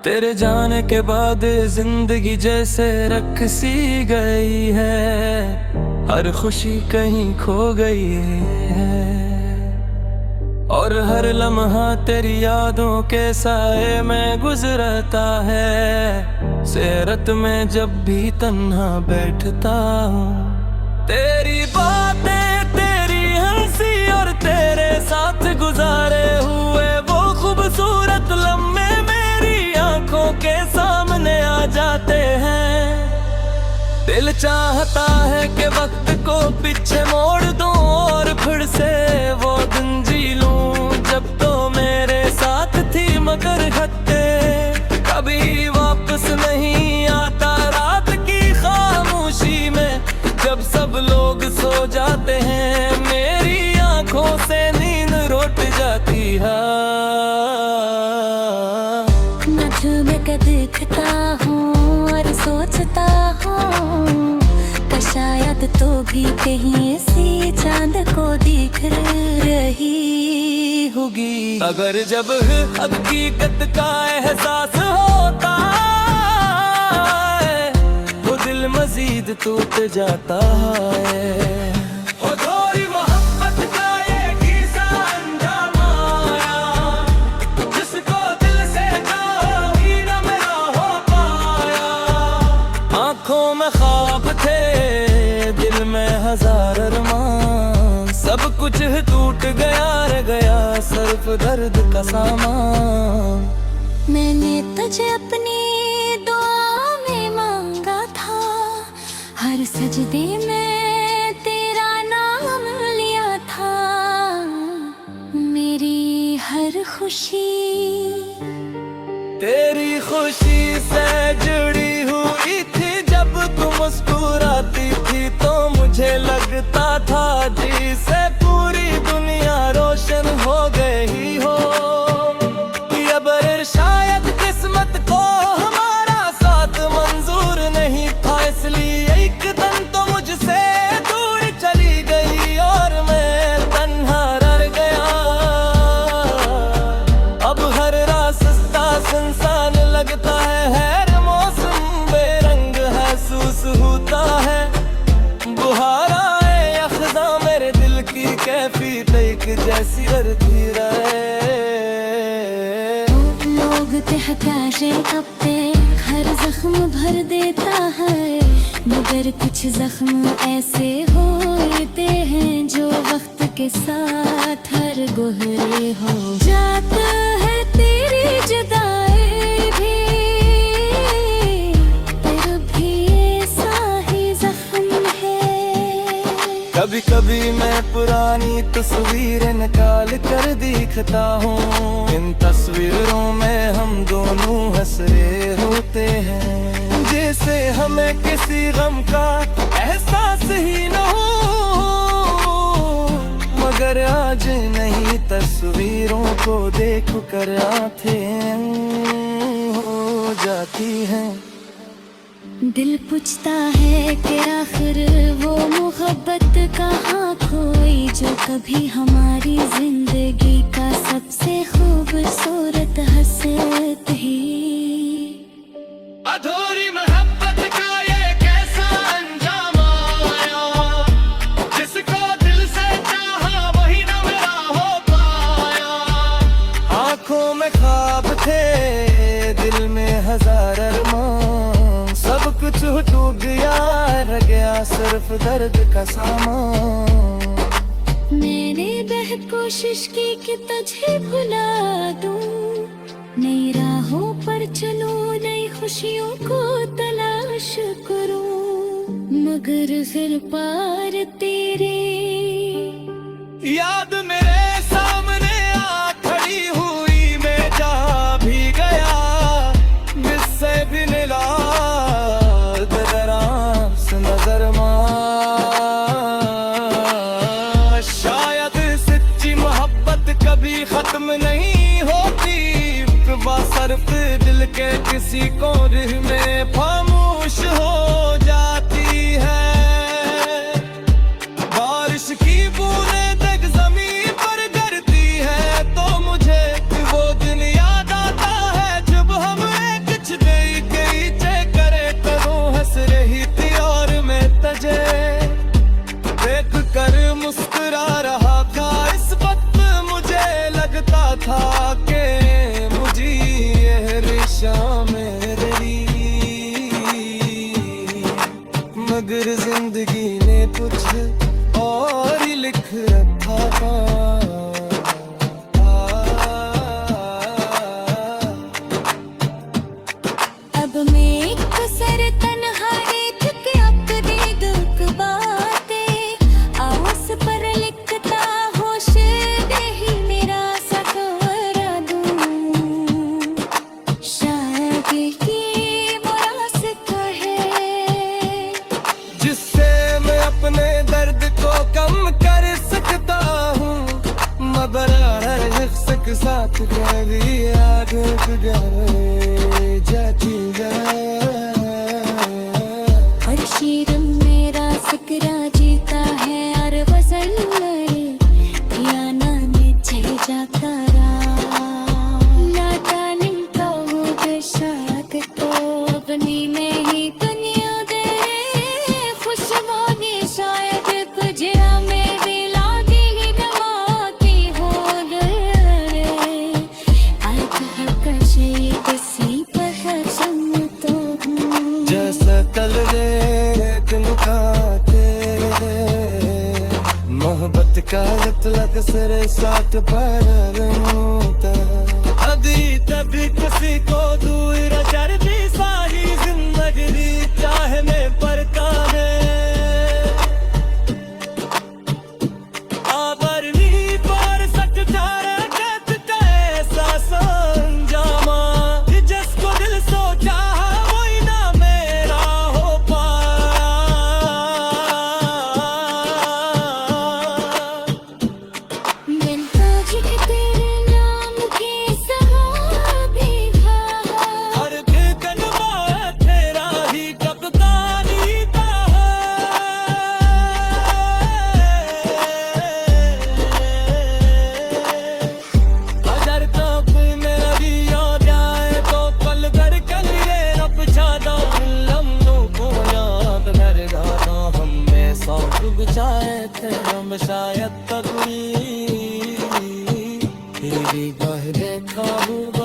तेरे जाने के बाद जिंदगी जैसे रख सी गई है, हर खुशी कहीं खो गई है। और हर लम्हा तेरी यादों के साए में गुजरता है। सेरत में जब भी तन्हा बैठता हूँ, तेरी बातें, तेरी हंसी और तेरे साथ गुजारे हुए वो खूबसूरत लम्हे आंखों के सामने आ जाते हैं। दिल चाहता है कि वक्त को पीछे मोड़ दूं और फिर से वो दिन जी लूं जब तो मेरे साथ थी, मगर हत्ते कभी वापस नहीं आता। रात की खामोशी में जब सब लोग सो जाते हैं, मेरी आंखों से नींद रोट जाती है। मैं देखता हूँ और सोचता हूँ कि शायद तो भी कहीं इसी चांद को दिख रही होगी। अगर जब हकीकत का एहसास होता है, वो दिल मजीद टूट जाता है। आँखों में ख्वाब थे, दिल में हजार अरमान, सब कुछ टूट गया, रह गया सिर्फ दर्द का सामान। मैंने तुझे अपनी दुआ में मांगा था, हर सजदे में तेरा नाम लिया था। मेरी हर खुशी तेरी खुशी से जुड़ी हुई थी। जब तू मुस्कुराती थी तो मुझे लगता था जैसे पूरी दुनिया रोशन हो गई हो। अब शायद किस्मत को हमारा साथ मंजूर नहीं था, इसलिए एक दिन तो मुझसे दूर चली गई और मैं तन्हा रह गया। अब हर रास्ता सुनसान लगता है, हर मौसम बेरंग महसूस होता है। बुहार आए या ख़ुदा, मेरे दिल की कैफियत एक जैसी रहती रहे। लोग कहते कपते हर जख्म भर देता है, मगर कुछ जख्म ऐसे होते हैं जो वक्त के साथ हर गोहरे हो जाता है। तेरी जुदाई भी फिर भी ऐसा ही जख्म है। कभी कभी मैं पुरानी तस्वीरें निकाल कर देखता हूँ, इन तस्वीरों में हम दोनों हंस रहे होते हैं, जैसे हमें किसी गम का एहसास ही न हो। मगर आज नहीं, तस्वीरों को देख कर आंखें हो जाती हैं। दिल पूछता है कि आखिर वो मोहब्बत कहाँ खोई, जो कभी हमारी जिंदगी का सबसे खूबसूरत हसरत ही। अधूरी मोहब्बत का ये कैसा अंजाम आया, जिसको दिल से चाहा वही न मेरा हो पाया। आँखों में ख्वाब थे, दिल में हजार अरमान, सब कुछ टूट गया, रह गया सिर्फ दर्द का सामान। मैंने बेहद कोशिश की कि तुझे भुला दूं, नई राहों पर चलूं, नई खुशियों को तलाश करूं, मगर फिर पार तेरे याद मेरे सामने आ खड़ी हुई, मैं जहाँ भी गया मुझसे भी मिला दरास नजर मां। शायद सच्ची मोहब्बत कभी खत्म नहीं होती, बासर्फ दिल के किसी कोने में खामोश हो जाती है। बारिश की बूंदें तक जमीन पर गिरती है, तो मुझे वो दिन याद आता है जब हम एक मगर जिंदगी ने कुछ और ही लिख रखा था। अब मैं एक सर तन्हाई चुके अपने दुख बातें आस पर लिखता होश दे ही मेरा सखवरा दूं। शायद ये मुरासिका है जिससे मैं अपने दर्द को कम कर सकता हूँ। मबरा है शख्स के साथ गहरी आग गहरे जाती है। और शेर मेरा फिक्रा जीता है और वजन या ना नीचे जाता लाटानी तो बेशक तो अपनी में ही दुनिया दे खुशबू ने शायद तुझे में भी लागी ही दवा की हो गए। आज कशी किसी पर तो जैसा कल रेत नुकाते मोहब्बत का इतलक सिरे साथ पर अभी तभी किसी को दूर चढ़ती सारी जिंदगी चाहने पड़ता है। आबरनी पर सकता रखत का ऐसा संजामा जिसको दिल सोचा वही ना मेरा हो पाया। मिलता जी तेरे नाम के सहाबी था हर कलमा तेरा ही कप्तानी था। अगर तो कोई मेरा भी हो जाए तो पल भर के लिए रब छादा लम्हों को याद कर गाना हमें सौ डूब जाए थे हम शायद तक भी बह देखा हूँ।